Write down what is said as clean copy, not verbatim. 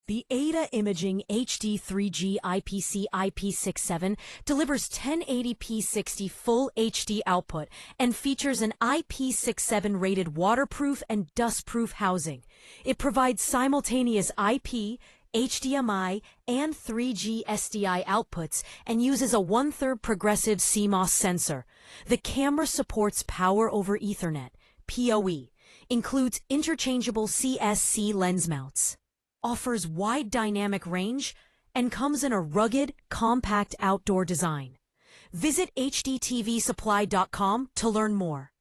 The AIDA Imaging HD3G-IPC-IP67 delivers 1080p 60 Full HD output and features an IP67 rated waterproof and dustproof housing. It provides simultaneous IP, HDMI, and 3G-SDI outputs and uses a 1/3 progressive CMOS sensor. The camera supports Power over Ethernet, PoE, includes interchangeable CSC lens mounts, offers wide dynamic range, and comes in a rugged, compact outdoor design. Visit hdtvsupply.com to learn more.